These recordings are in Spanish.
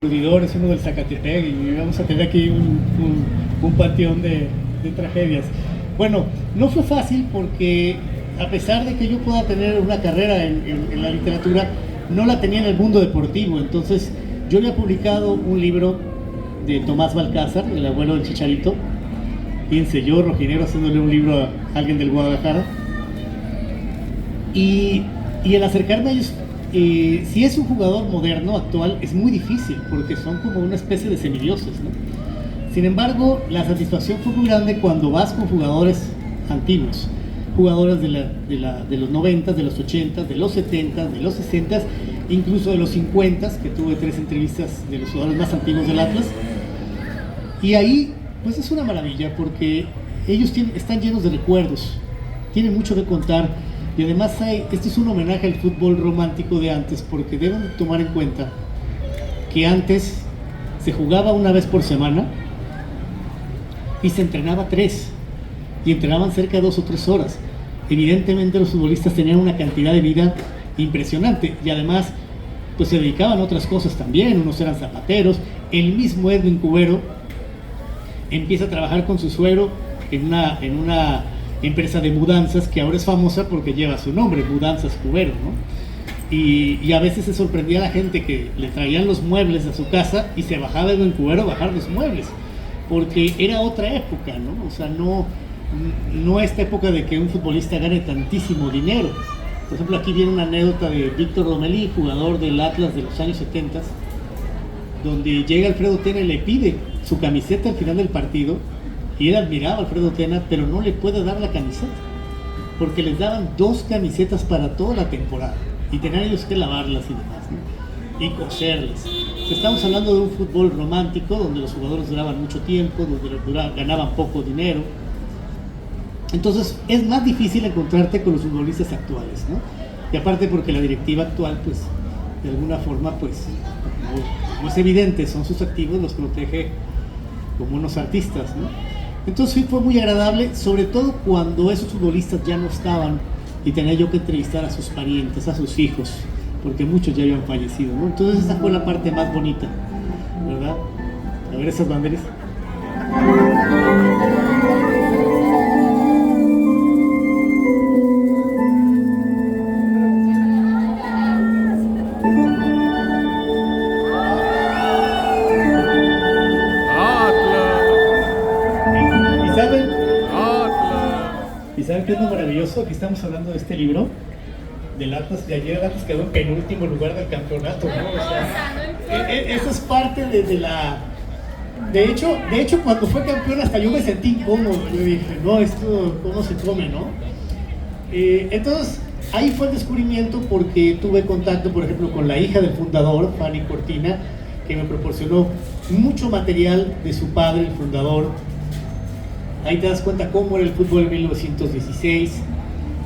Es uno del Zacatepec y vamos a tener aquí un panteón de tragedias. Bueno, no fue fácil porque a pesar de que yo pueda tener una carrera en la literatura, no la tenía en el mundo deportivo. Entonces yo había publicado un libro de Tomás Balcázar, el abuelo del Chicharito. Fíjense, yo, rojinegro, haciéndole un libro a alguien del Guadalajara. Y al acercarme a ellos, si es un jugador moderno, actual, es muy difícil porque son como una especie de semidioses, ¿no? Sin embargo, la satisfacción fue muy grande cuando vas con jugadores antiguos, jugadores de los 90, de los 80, de los 70, de los 60, incluso de los 50, que tuve 3 entrevistas de los jugadores más antiguos del Atlas. Y ahí, pues es una maravilla porque ellos están llenos de recuerdos, tienen mucho que contar. Y además este es un homenaje al fútbol romántico de antes, porque deben tomar en cuenta que antes se jugaba una vez por semana y se entrenaba 3, y entrenaban cerca de 2 o 3 horas. Evidentemente los futbolistas tenían una cantidad de vida impresionante y además pues se dedicaban a otras cosas también. Unos eran zapateros. El mismo Edwin Cubero empieza a trabajar con su suegro en una empresa de mudanzas que ahora es famosa porque lleva su nombre, Mudanzas Cubero, ¿no? Y a veces se sorprendía a la gente que le traían los muebles a su casa y se bajaba Edwin Cubero a bajar los muebles, porque era otra época, ¿no? O sea, no esta época de que un futbolista gane tantísimo dinero. Por ejemplo, aquí viene una anécdota de Víctor Romelí, jugador del Atlas de los años 70, donde llega Alfredo Tena y le pide su camiseta al final del partido. Y él admiraba a Alfredo Tena, pero no le puede dar la camiseta, porque les daban 2 camisetas para toda la temporada y tenían ellos que lavarlas y demás, ¿no? Y coserlas. Estamos hablando de un fútbol romántico donde los jugadores duraban mucho tiempo, donde ganaban poco dinero. Entonces es más difícil encontrarte con los futbolistas actuales, ¿no? Y aparte porque la directiva actual, pues, de alguna forma, pues, no es evidente, son sus activos, los protege como unos artistas, ¿no? Entonces sí fue muy agradable, sobre todo cuando esos futbolistas ya no estaban y tenía yo que entrevistar a sus parientes, a sus hijos, porque muchos ya habían fallecido, ¿no? Entonces esa fue la parte más bonita, ¿verdad? A ver esas banderas. ¿Y saben qué es lo maravilloso? Aquí estamos hablando de este libro del Atlas, de ayer el Atlas quedó en penúltimo lugar del campeonato, ¿no? O sea, eso es parte de la... De hecho, cuando fue campeón hasta yo me sentí incómodo. Yo dije, no, esto, ¿cómo se come, no? Entonces, ahí fue el descubrimiento porque tuve contacto, por ejemplo, con la hija del fundador, Fanny Cortina, que me proporcionó mucho material de su padre, el fundador. Ahí te das cuenta cómo era el fútbol en 1916,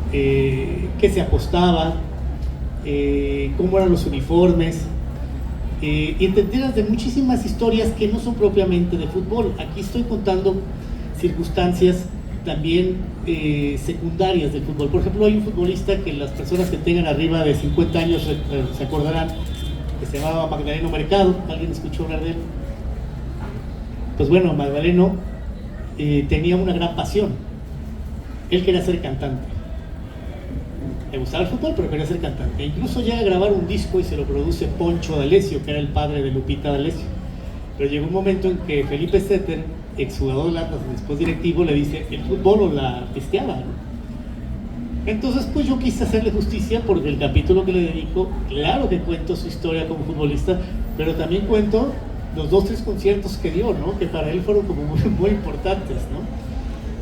qué se apostaba, cómo eran los uniformes, y te enteras de muchísimas historias que no son propiamente de fútbol. Aquí estoy contando circunstancias también secundarias del fútbol. Por ejemplo, hay un futbolista que las personas que tengan arriba de 50 años se acordarán, que se llamaba Magdaleno Mercado. ¿Alguien escuchó hablar de él? Pues bueno, Magdaleno tenía una gran pasión. Él quería ser cantante. Le gustaba el fútbol, pero quería ser cantante. E incluso llega a grabar un disco y se lo produce Poncho D'Alessio, que era el padre de Lupita D'Alessio. Pero llegó un momento en que Felipe Setter, exjugador del Atlas, después directivo, le dice: el fútbol o la pisteaba, ¿no? Entonces, pues yo quise hacerle justicia porque el capítulo que le dedico, claro que cuento su historia como futbolista, pero también cuento los 2-3 conciertos que dio, ¿no? Que para él fueron como muy importantes, ¿no?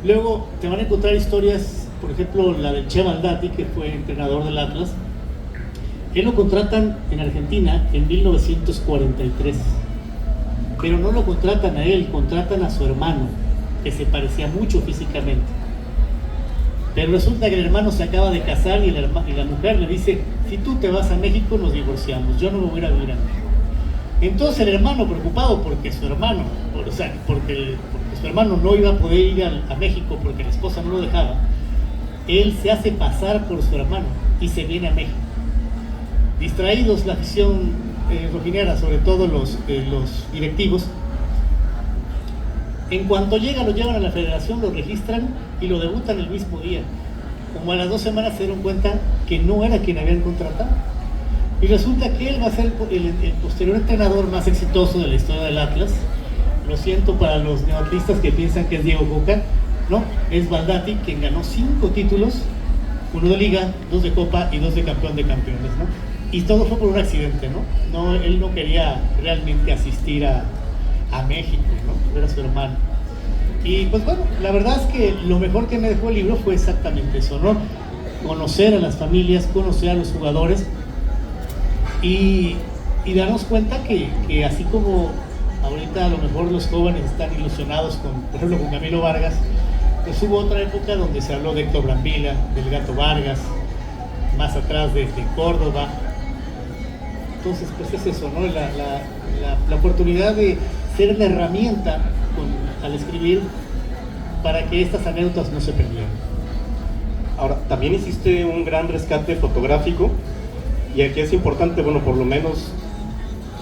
Luego te van a encontrar historias, por ejemplo, la de Che Baldati, que fue entrenador del Atlas. Él lo contratan en Argentina en 1943, pero no lo contratan a él, contratan a su hermano, que se parecía mucho físicamente. Pero resulta que el hermano se acaba de casar y la mujer le dice: si tú te vas a México nos divorciamos, yo no me voy a ir a vivir a México. Entonces el hermano, preocupado porque su hermano, porque su hermano no iba a poder ir a México porque la esposa no lo dejaba, él se hace pasar por su hermano y se viene a México. Distraídos la afición rojinera, sobre todo los directivos, en cuanto llega lo llevan a la federación, lo registran y lo debutan el mismo día. Como a las 2 semanas se dieron cuenta que no era quien habían contratado. Y resulta que él va a ser el posterior entrenador más exitoso de la historia del Atlas. Lo siento para los neoatlistas que piensan que es Diego Coca, no, es Baldatti, quien ganó 5 títulos, 1 de Liga, 2 de Copa y 2 de Campeón de Campeones, ¿no? Y todo fue por un accidente, ¿no? Él no quería realmente asistir a México, ¿no? Era su hermano. Y pues bueno, la verdad es que lo mejor que me dejó el libro fue exactamente eso, ¿no? Conocer a las familias, conocer a los jugadores y darnos cuenta que así como ahorita a lo mejor los jóvenes están ilusionados con, por ejemplo, con Camilo Vargas, pues hubo otra época donde se habló de Héctor Brambila, del Gato Vargas, más atrás de Córdoba. Entonces, pues es eso, ¿no? La oportunidad de ser la herramienta al escribir para que estas anécdotas no se perdieran. Ahora, también hiciste un gran rescate fotográfico y aquí es importante, bueno, por lo menos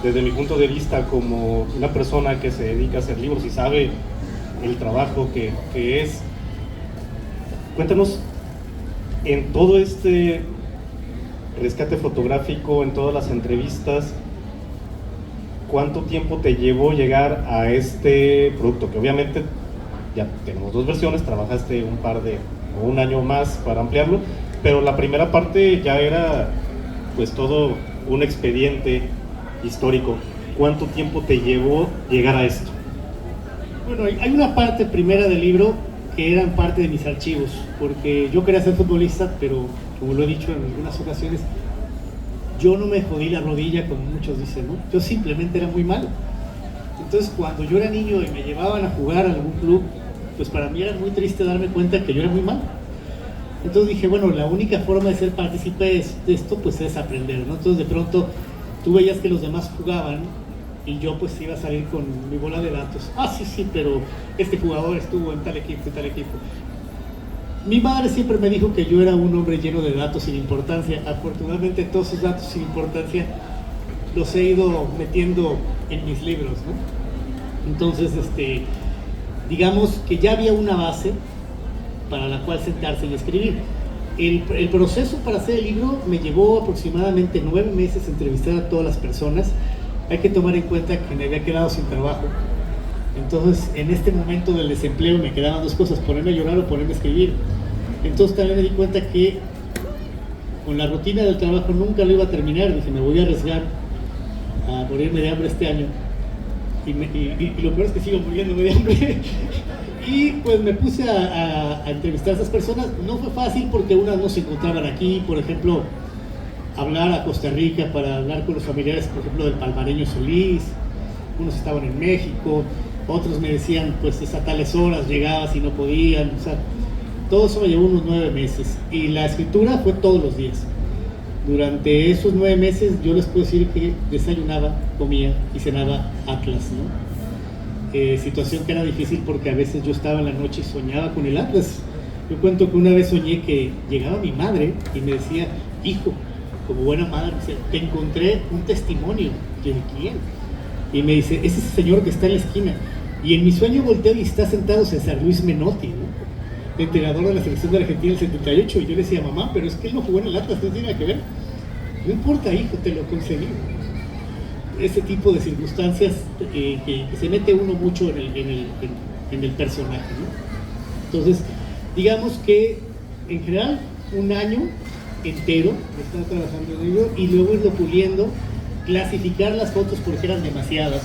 desde mi punto de vista como una persona que se dedica a hacer libros y sabe el trabajo que es. Cuéntanos, en todo este rescate fotográfico, en todas las entrevistas, ¿cuánto tiempo te llevó llegar a este producto? Que obviamente ya tenemos 2 versiones, trabajaste un año más para ampliarlo, pero la primera parte ya era pues todo un expediente histórico. ¿Cuánto tiempo te llevó llegar a esto? Bueno, hay una parte primera del libro que eran parte de mis archivos, porque yo quería ser futbolista, pero como lo he dicho en algunas ocasiones, yo no me jodí la rodilla como muchos dicen, ¿no? Yo simplemente era muy malo. Entonces cuando yo era niño y me llevaban a jugar a algún club, pues para mí era muy triste darme cuenta que yo era muy malo. Entonces dije, bueno, la única forma de ser partícipe de esto pues es aprender, ¿no? Entonces de pronto tú veías que los demás jugaban y yo pues iba a salir con mi bola de datos. Ah, sí, pero este jugador estuvo en tal equipo, en tal equipo. Mi madre siempre me dijo que yo era un hombre lleno de datos sin importancia. Afortunadamente todos esos datos sin importancia los he ido metiendo en mis libros, ¿no? Entonces, digamos que ya había una base para la cual sentarse y escribir. El proceso para hacer el libro me llevó aproximadamente 9 meses entrevistar a todas las personas. Hay que tomar en cuenta que me había quedado sin trabajo. Entonces, en este momento del desempleo me quedaban 2 cosas, ponerme a llorar o ponerme a escribir. Entonces también me di cuenta que con la rutina del trabajo nunca lo iba a terminar. Dije, me voy a arriesgar a morirme de hambre este año. Y lo peor es que sigo muriéndome de hambre. Y pues me puse a entrevistar a esas personas. No fue fácil porque unas no se encontraban aquí, por ejemplo, hablar a Costa Rica para hablar con los familiares, por ejemplo, del palmareño Solís. Unos estaban en México, otros me decían, pues es a tales horas llegabas y no podían. O sea, todo eso me llevó unos 9 meses. Y la escritura fue todos los días. Durante esos 9 meses yo les puedo decir que desayunaba, comía y cenaba Atlas, ¿no? Situación que era difícil porque a veces yo estaba en la noche y soñaba con el Atlas. Yo cuento que una vez soñé que llegaba mi madre y me decía, hijo, como buena madre, me decía, te encontré un testimonio. Yo dije, ¿quién? Y me dice, es ese señor que está en la esquina. Y en mi sueño volteo y está sentado César Luis Menotti, ¿no? Entrenador de la selección de Argentina del 78. Y yo le decía, mamá, pero es que él no jugó en el Atlas, no tiene nada que ver. No importa, hijo, te lo conseguí. Ese tipo de circunstancias que se mete uno mucho en el personaje, ¿no? Entonces, digamos que en general un año entero de estar trabajando en ello y luego irlo puliendo, clasificar las fotos porque eran demasiadas,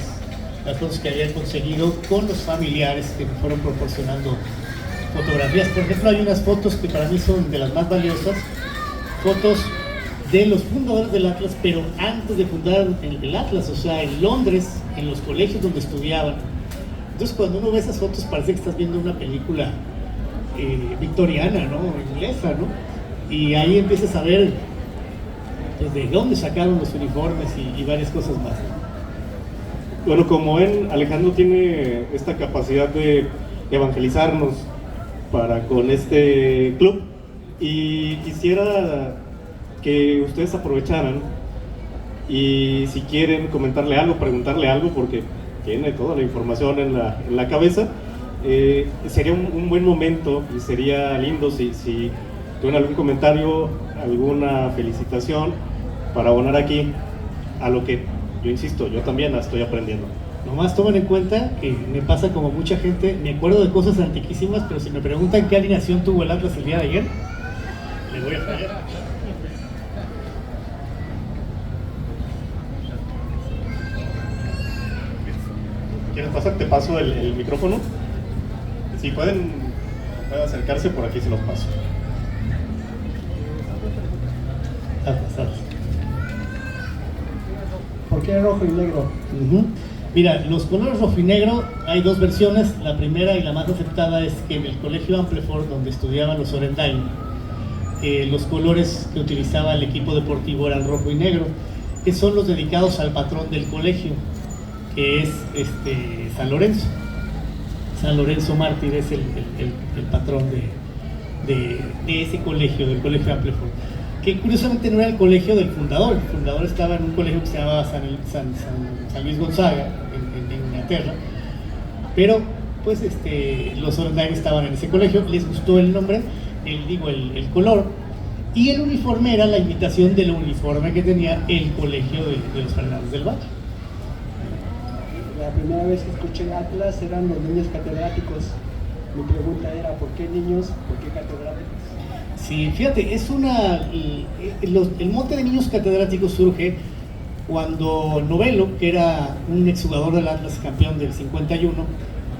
las fotos que había conseguido con los familiares que me fueron proporcionando fotografías. Por ejemplo, hay unas fotos que para mí son de las más valiosas, fotos de los fundadores del Atlas, pero antes de fundar el Atlas, o sea, en Londres, en los colegios donde estudiaban. Entonces, cuando uno ve esas fotos, parece que estás viendo una película victoriana, ¿no? Inglesa, ¿no? Y ahí empiezas a ver pues, de dónde sacaron los uniformes y varias cosas más, ¿no? Bueno, como él, Alejandro tiene esta capacidad de evangelizarnos con este club, y quisiera que ustedes aprovecharan y si quieren comentarle algo, preguntarle algo, porque tiene toda la información en la cabeza, sería un buen momento y sería lindo si tienen algún comentario, alguna felicitación para abonar aquí a lo que, yo insisto, yo también la estoy aprendiendo. Nomás tomen en cuenta que me pasa como mucha gente, me acuerdo de cosas antiquísimas, pero si me preguntan qué alineación tuvo el Atlas el día de ayer, les voy a fallar. ¿Quieres pasar? ¿Te paso el micrófono? Si pueden acercarse por aquí, se los paso. ¿Por qué rojo y negro? Mira, los colores rojo y negro hay dos versiones. La primera y la más aceptada es que en el colegio Amplefort, donde estudiaban los Orendain, los colores que utilizaba el equipo deportivo eran rojo y negro, que son los dedicados al patrón del colegio, que es San Lorenzo. San Lorenzo Mártir es el patrón de ese colegio, del colegio Amplefort, que curiosamente no era el colegio del fundador. El fundador estaba en un colegio que se llamaba San Luis Gonzaga, en Inglaterra, pero pues los Orendain estaban en ese colegio, les gustó el nombre, el color, y el uniforme era la imitación del uniforme que tenía el colegio de los Fernández del Valle. La primera vez que escuché Atlas eran los niños catedráticos. Mi pregunta era, ¿por qué niños? ¿Por qué catedráticos? Sí, fíjate, el mote de niños catedráticos surge cuando Novelo, que era un exjugador del Atlas, campeón del 51,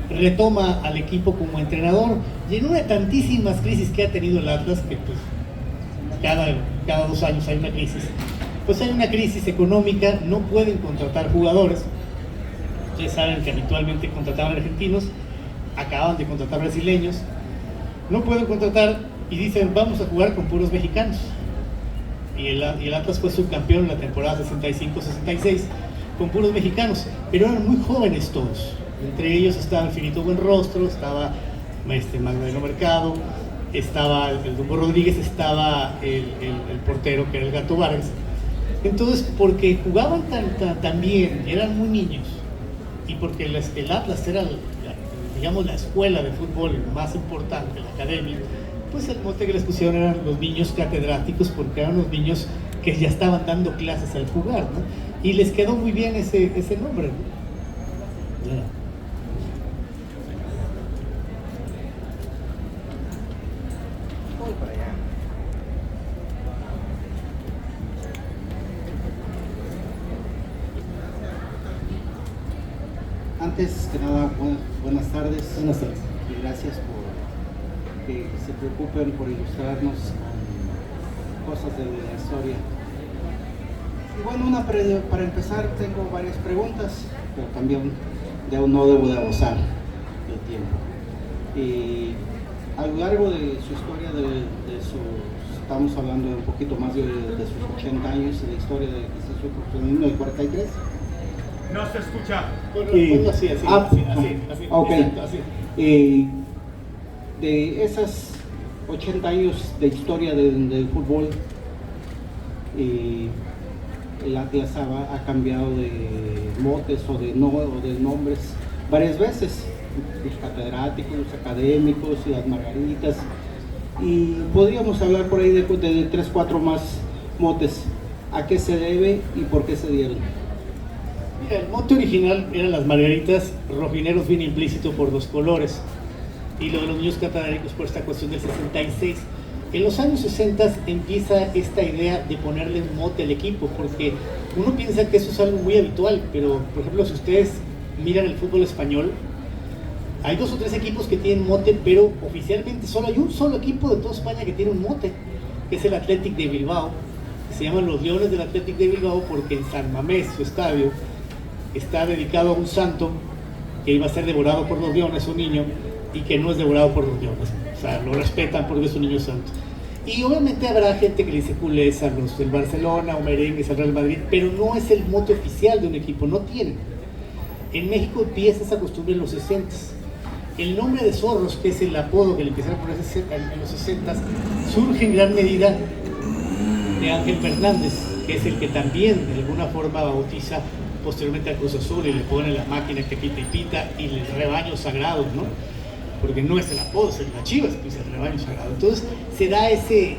retoma al equipo como entrenador, y en una de tantísimas crisis que ha tenido el Atlas, que pues cada 2 años hay una crisis, pues hay una crisis económica, no pueden contratar jugadores. Ustedes saben que habitualmente contrataban argentinos, acaban de contratar brasileños, no pueden contratar y dicen vamos a jugar con puros mexicanos. Y el Atlas fue subcampeón en la temporada 65-66 con puros mexicanos, pero eran muy jóvenes todos. Entre ellos estaba el Finito Buenrostro, estaba Magdaleno Mercado, estaba el Dumbo Rodríguez, estaba el portero que era el Gato Vargas. Entonces, porque jugaban tan bien, eran muy niños, y porque el Atlas era la escuela de fútbol más importante, la academia, pues el mote que les pusieron eran los niños catedráticos, porque eran los niños que ya estaban dando clases al jugar, ¿no? Y les quedó muy bien ese nombre, ¿no? Yeah. Antes que nada, buenas tardes. Buenas tardes. Y gracias por que se preocupen por ilustrarnos con cosas de la historia. Y bueno, para empezar tengo varias preguntas, pero también no debo de abusar del tiempo. Y a lo largo de su historia, estamos hablando de un poquito más de sus 80 años, de la historia de su profesionalismo del 43. No se escucha. Ok. Exacto, así. De esas 80 años de historia del fútbol, el Atlas ha cambiado de motes o de nombres varias veces. Los catedráticos, los académicos, las margaritas, y podríamos hablar por ahí de 3, 4 más motes. ¿A qué se debe y por qué se dieron? Mira, el mote original eran las margaritas, rojineros viene implícito por los colores, y lo de los niños catedráticos por esta cuestión del 66. En los años 60 empieza esta idea de ponerle un mote al equipo, porque uno piensa que eso es algo muy habitual, pero por ejemplo si ustedes miran el fútbol español, hay 2 o 3 equipos que tienen mote, pero oficialmente solo hay un solo equipo de toda España que tiene un mote, que es el Athletic de Bilbao, que se llaman los Leones del Athletic de Bilbao, porque en San Mamés, su estadio, está dedicado a un santo que iba a ser devorado por los leones, un niño, y que no es devorado por los leones. O sea, lo respetan porque es un niño santo. Y obviamente habrá gente que le dice culés a los del Barcelona o merengues al Real Madrid, pero no es el mote oficial de un equipo, no tienen. En México empieza esa costumbre en los 60. El nombre de Zorros, que es el apodo que le empezaron a poner en los 60, surge en gran medida de Ángel Fernández, que es el que también de alguna forma bautiza posteriormente al Cruz Azul y le pone la máquina que pita y pita y el rebaño sagrado, ¿no? Porque no es el apodo, es la Chivas, pues el rebaño sagrado. Entonces se da ese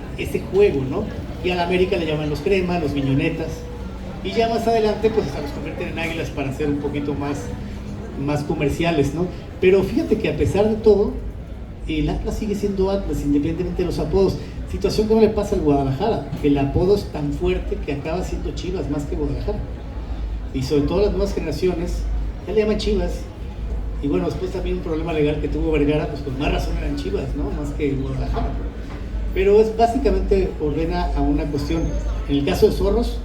juego, ¿no? Y a la América le llaman los crema, los viñonetas, y ya más adelante pues hasta los convierten en águilas para ser un poquito más comerciales, ¿no? Pero fíjate que a pesar de todo, el Atlas sigue siendo Atlas, independientemente de los apodos. Situación que no le pasa al Guadalajara, que el apodo es tan fuerte que acaba siendo Chivas más que Guadalajara. Y sobre todo las nuevas generaciones, ya le llaman Chivas. Y bueno, después también un problema legal que tuvo Vergara, pues con más razón eran Chivas, ¿no? Más que Guadalajara. Pero es básicamente ordena a una cuestión, en el caso de Zorros,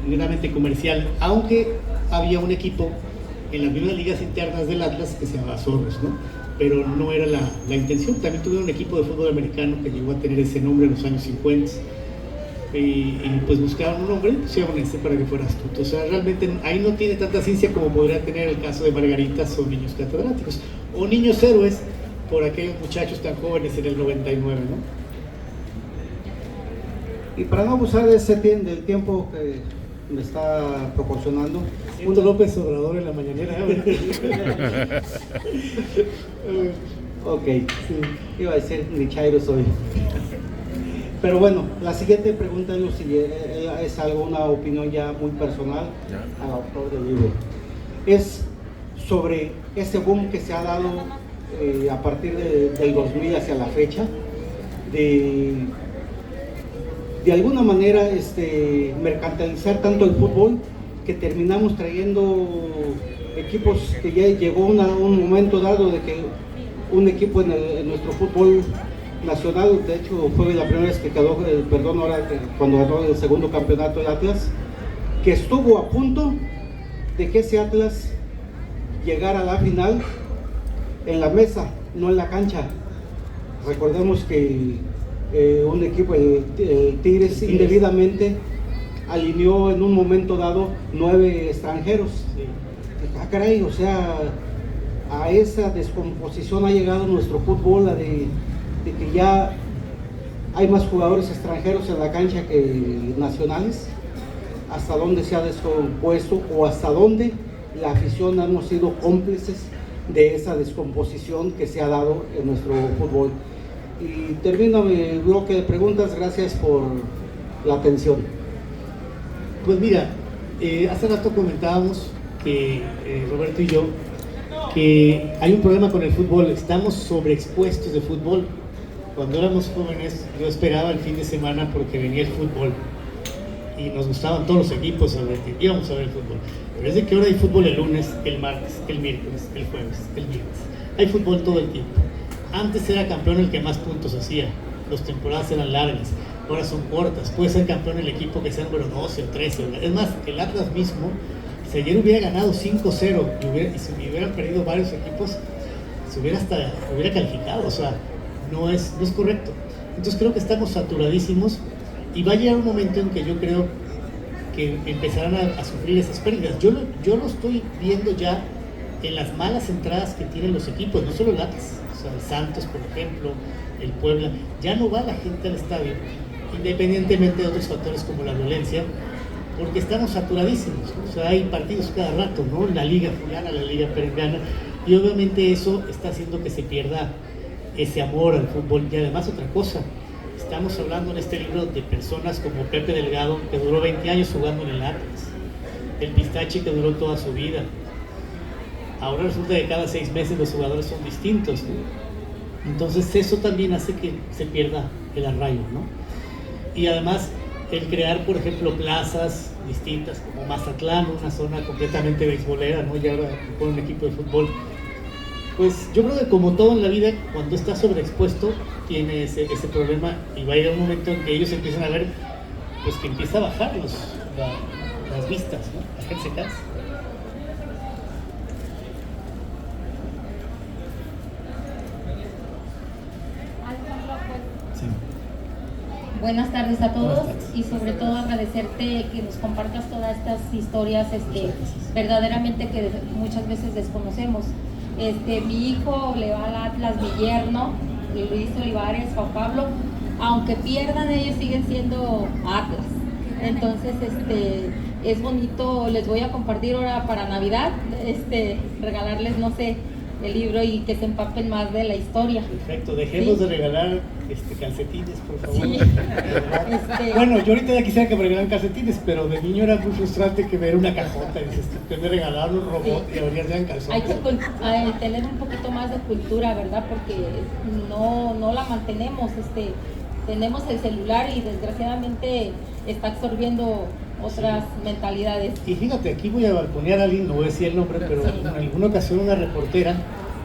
meramente comercial, aunque había un equipo en las mismas ligas internas del Atlas que se llamaba Zorros, ¿no? Pero no era la intención. También tuvieron un equipo de fútbol americano que llegó a tener ese nombre en los años 50 y pues buscaron un nombre y pusieron para que fuera astuto. O sea, realmente ahí no tiene tanta ciencia como podría tener el caso de Margaritas o Niños Catedráticos o Niños Héroes por aquellos muchachos tan jóvenes en el 99, ¿no? Y para no abusar de del tiempo que me está proporcionando, Siento López Obrador en la mañanera. Ok, sí, iba a decir ni chairo soy. Pero bueno, la siguiente pregunta es algo, una opinión ya muy personal al autor del libro. Es sobre este boom que se ha dado a partir del 2000 hacia la fecha, de alguna manera mercantilizar tanto el fútbol que terminamos trayendo equipos que ya llegó un momento dado de que un equipo en nuestro fútbol nacional, de hecho fue la primera vez que quedó, cuando ganó el segundo campeonato el Atlas, que estuvo a punto de que ese Atlas llegara a la final en la mesa, no en la cancha. Recordemos que un equipo, el Tigres, indebidamente alineó en un momento dado 9 extranjeros. Ah, caray, o sea, a esa descomposición ha llegado nuestro fútbol, de que ya hay más jugadores extranjeros en la cancha que nacionales. Hasta dónde se ha descompuesto o hasta dónde la afición hemos sido cómplices de esa descomposición que se ha dado en nuestro fútbol. Y termino mi bloque de preguntas. Gracias por la atención. Pues mira, hace rato comentábamos que Roberto y yo, que hay un problema con el fútbol. Estamos sobreexpuestos de fútbol. Cuando éramos jóvenes, yo esperaba el fin de semana porque venía el fútbol y nos gustaban todos los equipos, íbamos a ver el fútbol. Pero es de que ahora hay fútbol el lunes, el martes, el miércoles, el jueves, el viernes. Hay fútbol todo el tiempo. Antes era campeón el que más puntos hacía, las temporadas eran largas, ahora son cortas. Puede ser campeón el equipo que sea número 12 o 13. Es más, el Atlas mismo, si ayer hubiera ganado 5-0 y si hubieran perdido varios equipos, se hubiera calificado. O sea, no es correcto. Entonces creo que estamos saturadísimos y va a llegar un momento en que yo creo que empezarán a sufrir esas pérdidas. Yo lo estoy viendo ya en las malas entradas que tienen los equipos, no solo el Atlas. O sea, el Santos, por ejemplo, el Puebla, ya no va la gente al estadio, independientemente de otros factores como la violencia, porque estamos saturadísimos, ¿no? O sea, hay partidos cada rato, ¿no? La liga fulana, la liga perengana, y obviamente eso está haciendo que se pierda ese amor al fútbol. Y además otra cosa, estamos hablando en este libro de personas como Pepe Delgado, que duró 20 años jugando en el Atlas, el Pistachi, que duró toda su vida. Ahora resulta que cada 6 meses los jugadores son distintos, ¿no? Entonces eso también hace que se pierda el arraigo, ¿no? Y además el crear, por ejemplo, plazas distintas como Mazatlán, una zona completamente beisbolera, ¿no? Y ahora con un equipo de fútbol. Pues yo creo que como todo en la vida, cuando está sobreexpuesto, tiene ese problema, y va a llegar un momento en que ellos empiezan a ver, pues que empieza a bajar las vistas, ¿no? La gente se cansa. Buenas tardes a todos y sobre todo agradecerte que nos compartas todas estas historias verdaderamente que muchas veces desconocemos. Mi hijo le va al Atlas, mi yerno, Luis Olivares, Juan Pablo, aunque pierdan ellos siguen siendo Atlas. Entonces, es bonito, les voy a compartir ahora para Navidad, regalarles, no sé, el libro y que se empapen más de la historia. Perfecto, dejemos Sí. de regalar calcetines, por favor. Sí. Bueno, yo ahorita ya quisiera que me regalaran calcetines, pero de niño era muy frustrante que ver una cajota y dices, que me regalaron un robot Sí. y ahora ya sean Hay calzones. que tener un poquito más de cultura, ¿verdad? Porque no la mantenemos. Tenemos el celular y desgraciadamente está absorbiendo otras mentalidades. Y fíjate, aquí voy a balconear a alguien, no voy a decir el nombre, pero Sí. en alguna ocasión una reportera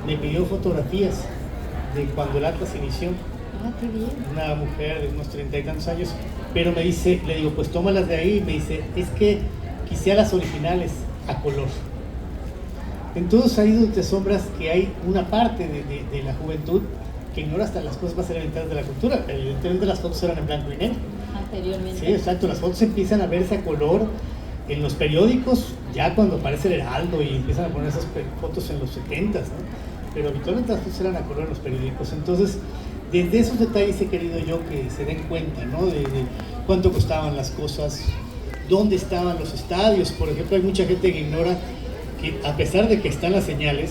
me pidió fotografías de cuando el Atlas inició, Ah, qué bien. una mujer de unos 30 y tantos años, pero me dice, le digo, pues tómalas de ahí, y me dice, es que quisiera las originales a color. Entonces ahí donde te asombras que hay una parte de la juventud que ignora hasta las cosas más elementales de la cultura. Evidentemente las fotos eran en blanco y negro. Anteriormente. Sí, exacto, las fotos empiezan a verse a color en los periódicos, ya cuando aparece el Heraldo y empiezan a poner esas fotos en los 70s, ¿no? Pero habitualmente las fotos eran a color en los periódicos. Entonces, desde esos detalles he querido yo que se den cuenta, ¿no? De cuánto costaban las cosas, dónde estaban los estadios. Por ejemplo, hay mucha gente que ignora que a pesar de que están las señales,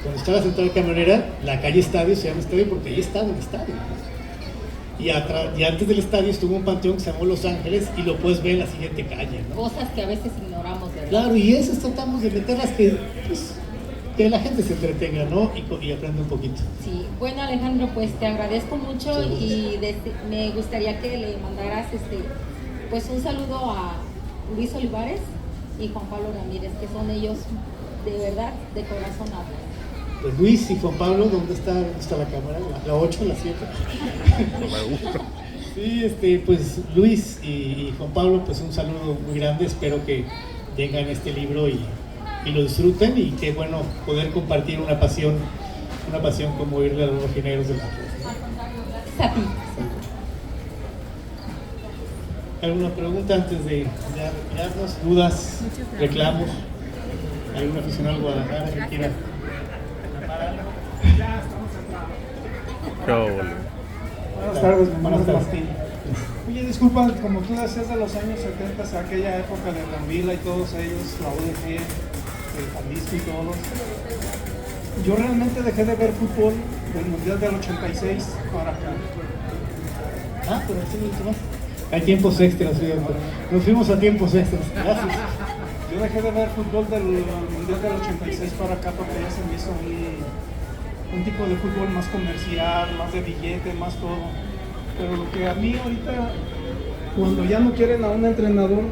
donde está la central camionera, la calle Estadio se llama Estadio porque ahí estaba el estadio. Y antes del estadio estuvo un panteón que se llamó Los Ángeles y lo puedes ver en la siguiente calle, ¿no? Cosas que a veces ignoramos, ¿verdad? Claro, y esas tratamos de meterlas que la gente se entretenga, ¿no? Y aprenda un poquito. Sí, bueno Alejandro, pues te agradezco mucho y me gustaría que le mandaras pues un saludo a Luis Olivares y Juan Pablo Ramírez, que son ellos de verdad, de corazón Atlas. Pues Luis y Juan Pablo, ¿dónde está la cámara? ¿La 8, la 7? Sí, pues Luis y Juan Pablo, pues un saludo muy grande, espero que tengan este libro y lo disfruten, y qué bueno poder compartir una pasión como irle a los rojineros del Atlas. Gracias a ti. ¿Alguna pregunta antes de retirarnos? ¿Dudas? ¿Reclamos? ¿Algún aficionado al Guadalajara que quiera? Buenas tardes, mi nombre es Buenas tardes. Martín. Oye, disculpa, como tú decías de los años 70, aquella época de Rambila y todos ellos, la UDG, el Jalisco y todos. Yo realmente dejé de ver fútbol del Mundial del 86 para acá. Pero sí, mucho más. Hay tiempos extras, fíjate. Nos fuimos a tiempos extras. Gracias. Yo dejé de ver fútbol del Mundial del 86 para acá porque ya se me hizo un tipo de fútbol más comercial, más de billete, más todo. Pero lo que a mí ahorita, cuando ya no quieren a un entrenador,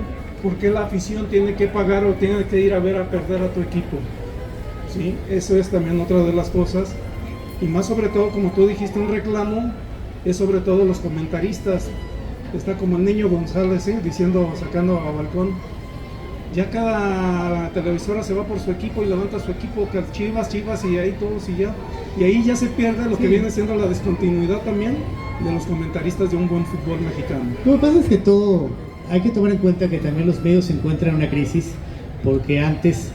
¿por qué la afición tiene que pagar o tiene que ir a ver a perder a tu equipo? ¿Sí? Eso es también otra de las cosas. Y más sobre todo, como tú dijiste, un reclamo, es sobre todo los comentaristas. Está como el niño González, sacando a balcón. Ya cada televisora se va por su equipo y levanta su equipo, que Chivas y ahí todos y ya. Y ahí ya se pierde lo que viene siendo la discontinuidad también de los comentaristas de un buen fútbol mexicano. Lo que pasa es que hay que tomar en cuenta que también los medios se encuentran en una crisis, porque antes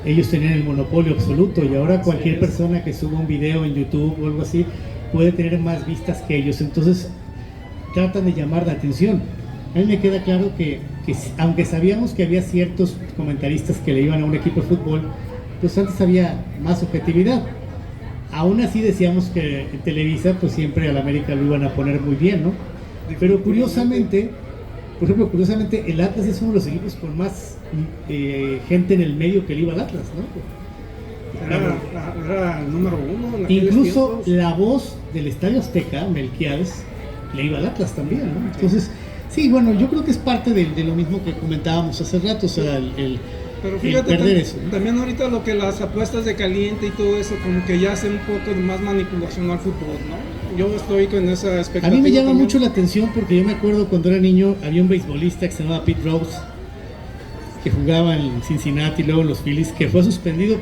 ellos tenían el monopolio absoluto y ahora cualquier persona que suba un video en YouTube o algo así puede tener más vistas que ellos. Entonces tratan de llamar la atención. A mí me queda claro que aunque sabíamos que había ciertos comentaristas que le iban a un equipo de fútbol, pues antes había más objetividad. Aún así decíamos que en Televisa pues siempre al América lo iban a poner muy bien, ¿no? Pero curiosamente, el Atlas es uno de los equipos con más gente en el medio que le iba al Atlas, ¿no? Era el número uno. en aquellos Incluso tiempos. la voz del Estadio Azteca, Melquiades, le iba al Atlas también, ¿no? Entonces, sí, bueno, yo creo que es parte de lo mismo que comentábamos hace rato, o sea, Pero el fíjate, perder eso, ¿no? también ahorita lo que las apuestas de caliente y todo eso, como que ya hace un poco de más manipulación al fútbol, ¿no? Yo estoy con esa A expectativa. mí me llama también. mucho la atención porque yo me acuerdo cuando era niño, había un beisbolista que se llamaba Pete Rose, que jugaba en Cincinnati y luego en los Phillies, que fue suspendido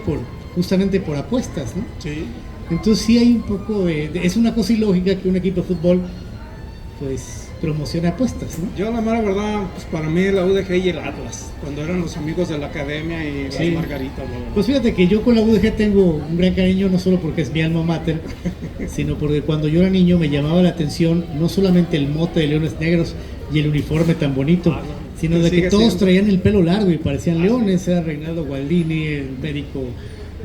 justamente por apuestas, ¿no? Sí. Entonces sí hay un poco es una cosa ilógica que un equipo de fútbol pues promocione apuestas, ¿no? Yo la mera verdad, pues para mí la UDG y el Atlas, cuando eran los amigos de la academia y Sí. las Margaritas, la verdad. Pues fíjate que yo con la UDG tengo un gran cariño, no solo porque es mi alma mater, sino porque cuando yo era niño me llamaba la atención no solamente el mote de Leones Negros y el uniforme tan bonito, sino de que sigue todos siendo. traían el pelo largo y parecían leones. Era Reinaldo Gualdini, el médico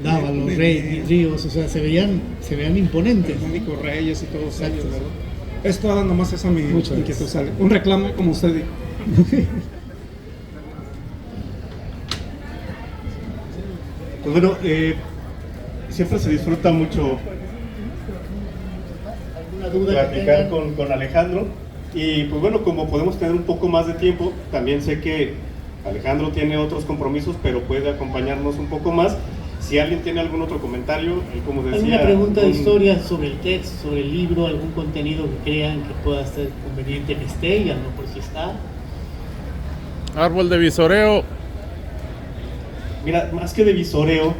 Dávalos, Ríos, o sea, se veían imponentes. Mónico Reyes y todos Exacto. ellos, ¿verdad? Es toda nomás esa mi Muchas inquietud. gracias. Sale. Un reclamo, como usted dijo. Pues bueno, siempre se disfruta mucho ¿Alguna duda que platicar tengan? con Alejandro. Y pues bueno, como podemos tener un poco más de tiempo, también sé que Alejandro tiene otros compromisos, pero puede acompañarnos un poco más. Si alguien tiene algún otro comentario, y como decía... ¿Alguna pregunta de un- historia sobre el texto, sobre el libro, algún contenido que crean que pueda ser conveniente que esté y a lo mejor si está? Árbol de visoreo. Mira, más que de visoreo,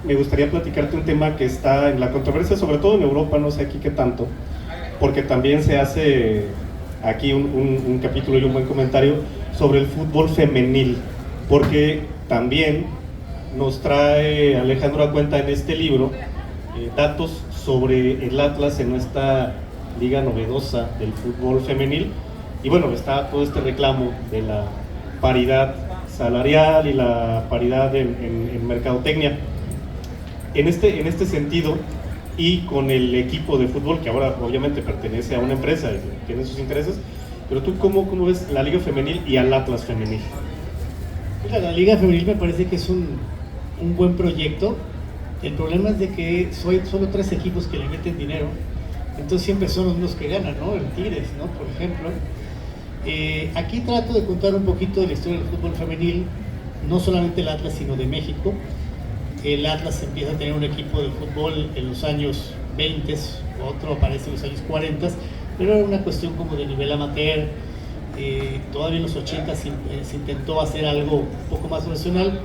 me gustaría platicarte un tema que está en la controversia, sobre todo en Europa, no sé aquí qué tanto, porque también se hace aquí un capítulo y un buen comentario sobre el fútbol femenil, porque también nos trae Alejandro a cuenta en este libro datos sobre el Atlas en esta liga novedosa del fútbol femenil, y bueno, está todo este reclamo de la paridad salarial y la paridad en mercadotecnia. En este sentido, y con el equipo de fútbol que ahora obviamente pertenece a una empresa y tiene sus intereses, pero tú ¿cómo ves la liga femenil y al Atlas femenil? Mira, la Liga Femenil me parece que es un buen proyecto. El problema es de que soy solo 3 equipos que le meten dinero, entonces siempre son los mismos que ganan, ¿no? El Tigres, ¿no? Por ejemplo. Aquí trato de contar un poquito de la historia del fútbol femenil, no solamente el Atlas, sino de México. El Atlas empieza a tener un equipo de fútbol en los años 20, otro aparece en los años 40, pero era una cuestión como de nivel amateur. Todavía en los 80 se intentó hacer algo un poco más profesional,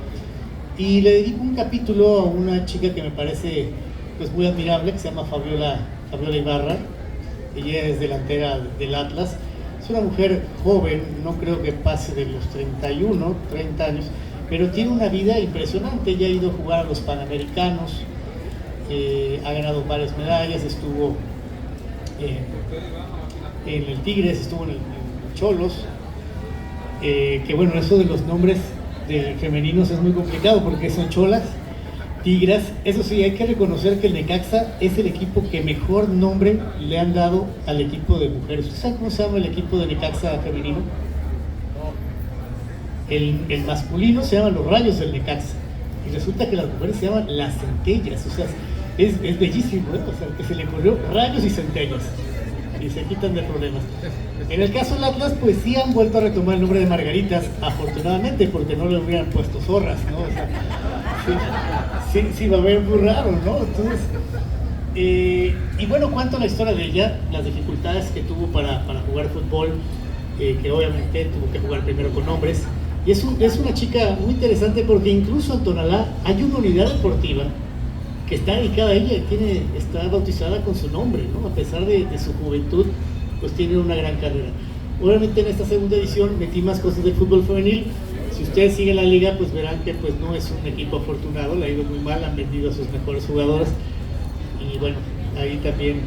y le dedico un capítulo a una chica que me parece pues muy admirable, que se llama Fabiola Ibarra. Ella es delantera del Atlas. Es una mujer joven, no creo que pase de los 31, 30 años, pero tiene una vida impresionante. Ella ha ido a jugar a los Panamericanos, ha ganado varias medallas, estuvo en el Tigres, estuvo en el Cholos, que bueno, eso de los nombres de femeninos es muy complicado porque son cholas, tigras. Eso sí, hay que reconocer que el Necaxa es el equipo que mejor nombre le han dado al equipo de mujeres. ¿Usted sabe cómo se llama el equipo de Necaxa femenino? El masculino se llama los Rayos del Necaxa, y resulta que las mujeres se llaman las Centellas. O sea, es bellísimo, ¿eh? O sea, que se le ocurrió Rayos y Centellas y se quitan de problemas. En el caso del Atlas, pues sí han vuelto a retomar el nombre de Margaritas, afortunadamente, porque no le hubieran puesto zorras, ¿no? O sea, sí va a ver muy raro, ¿no? Entonces, y bueno, cuento la historia de ella, las dificultades que tuvo para jugar fútbol, que obviamente tuvo que jugar primero con hombres, y es una chica muy interesante porque incluso en Tonalá hay una unidad deportiva que está dedicada a ella y está bautizada con su nombre, ¿no? A pesar de su juventud, pues tiene una gran carrera. Obviamente en esta segunda edición metí más cosas del fútbol femenil. Si ustedes siguen la liga, pues verán que pues no es un equipo afortunado, le ha ido muy mal, han vendido a sus mejores jugadoras, y bueno, ahí también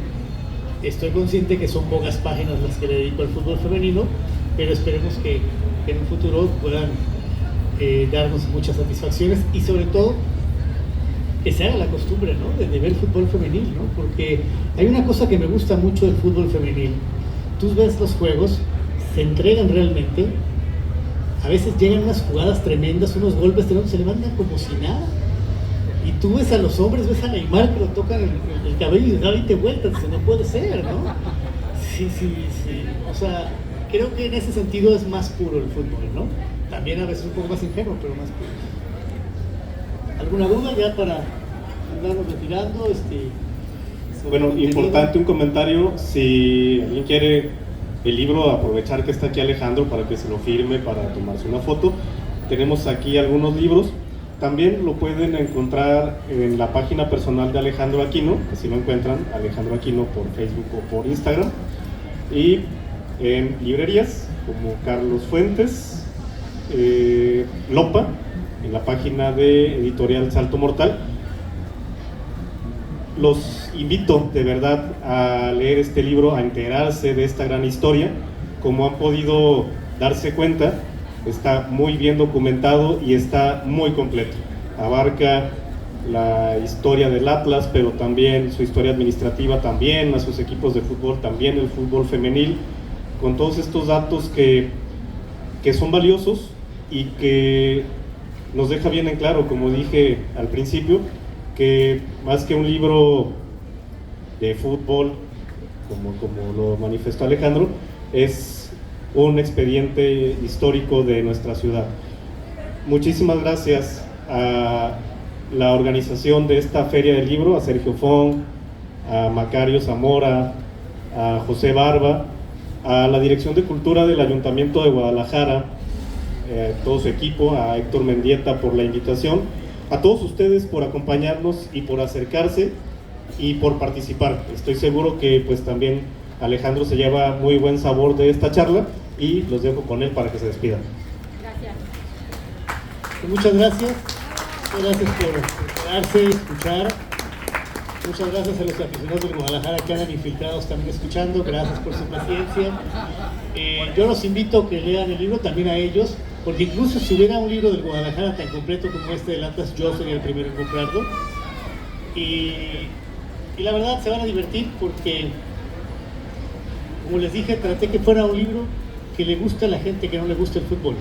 estoy consciente que son pocas páginas las que le dedico al fútbol femenino, pero esperemos que en un futuro puedan darnos muchas satisfacciones, y sobre todo que se haga la costumbre, ¿no? de ver fútbol femenil, ¿no? Porque hay una cosa que me gusta mucho del fútbol femenil. Tú ves los juegos, se entregan realmente, a veces llegan unas jugadas tremendas, unos golpes tremendos, se levantan como si nada, y tú ves a los hombres, ves a Neymar que lo tocan el cabello y da 20 vueltas, dice, no puede ser, ¿no? Sí, o sea, creo que en ese sentido es más puro el fútbol, ¿no? También a veces un poco más ingenuo, pero más puro. ¿Alguna duda ya para andarnos retirando? Bueno, contenido? importante un comentario, si alguien quiere el libro, aprovechar que está aquí Alejandro para que se lo firme, para tomarse una foto. Tenemos aquí algunos libros, también lo pueden encontrar en la página personal de Alejandro Aquino, así lo encuentran, Alejandro Aquino por Facebook o por Instagram, y en librerías como Carlos Fuentes, Lopa, en la página de Editorial Salto Mortal. Los invito de verdad a leer este libro, a enterarse de esta gran historia. Como han podido darse cuenta, está muy bien documentado y está muy completo. Abarca la historia del Atlas, pero también su historia administrativa, también a sus equipos de fútbol, también el fútbol femenil, con todos estos datos que son valiosos y que nos deja bien en claro, como dije al principio, que más que un libro de fútbol, como lo manifestó Alejandro, es un expediente histórico de nuestra ciudad. Muchísimas gracias a la organización de esta Feria del Libro, a Sergio Fong, a Macario Zamora, a José Barba, a la Dirección de Cultura del Ayuntamiento de Guadalajara, todo su equipo, a Héctor Mendieta por la invitación, a todos ustedes por acompañarnos y por acercarse y por participar. Estoy seguro que pues también Alejandro se lleva muy buen sabor de esta charla y los dejo con él para que se despidan. Gracias. Muchas gracias. Gracias por quedarse y escuchar. Muchas gracias a los aficionados de Guadalajara que andan infiltrados también escuchando. Gracias por su paciencia. Yo los invito a que lean el libro, también a ellos, porque incluso si hubiera un libro del Guadalajara tan completo como este del Atlas, yo sería el primero en comprarlo. Y la verdad se van a divertir porque, como les dije, traté que fuera un libro que le guste a la gente que no le gusta el fútbol.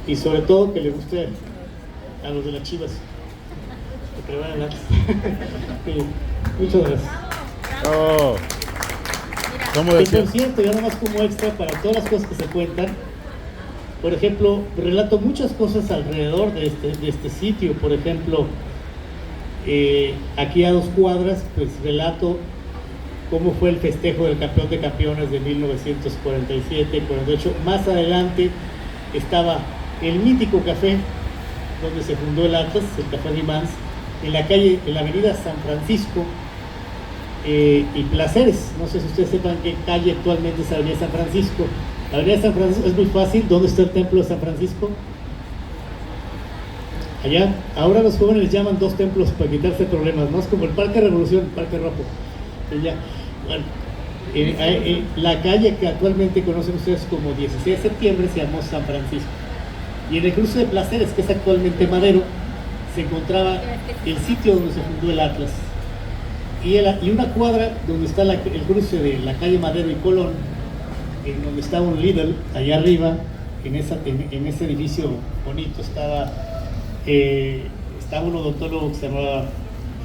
Y sobre todo que le guste a los de las Chivas. Que van a hablar. Muchas gracias. Oh. ¿Cómo Y decía? por cierto, ya nomás como extra para todas las cosas que se cuentan, por ejemplo, relato muchas cosas alrededor de este sitio. Por ejemplo, aquí a 2 cuadras, pues relato cómo fue el festejo del campeón de campeones de 1947-48. Más adelante estaba el mítico café donde se fundó el Atlas, el Café Rimans, en la avenida San Francisco y Placeres. No sé si ustedes sepan qué calle actualmente es la avenida San Francisco. La avenida San Francisco es muy fácil. ¿Dónde está el templo de San Francisco? Allá. Ahora los jóvenes les llaman 2 templos para quitarse problemas, más como el Parque Revolución, el Parque Rojo. Allá. Bueno, la calle que actualmente conocen ustedes como 16 de septiembre se llamó San Francisco. Y en el cruce de Placeres, que es actualmente Madero, se encontraba el sitio donde se fundó el Atlas. Y una cuadra donde está el cruce de la calle Madero y Colón, en donde estaba un Lidl, allá arriba, en ese edificio bonito, estaba un odontólogo que se llamaba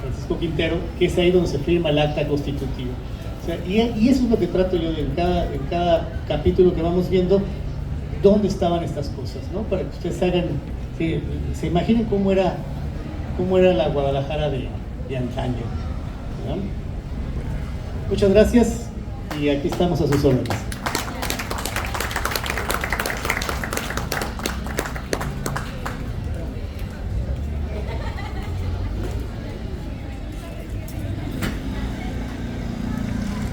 Francisco Quintero, que es ahí donde se firma el acta constitutiva. O sea, y eso es lo que trato yo en cada capítulo que vamos viendo, dónde estaban estas cosas, ¿no? Para que ustedes se imaginen cómo era la Guadalajara de antaño, ¿no? Muchas gracias y aquí estamos a sus órdenes.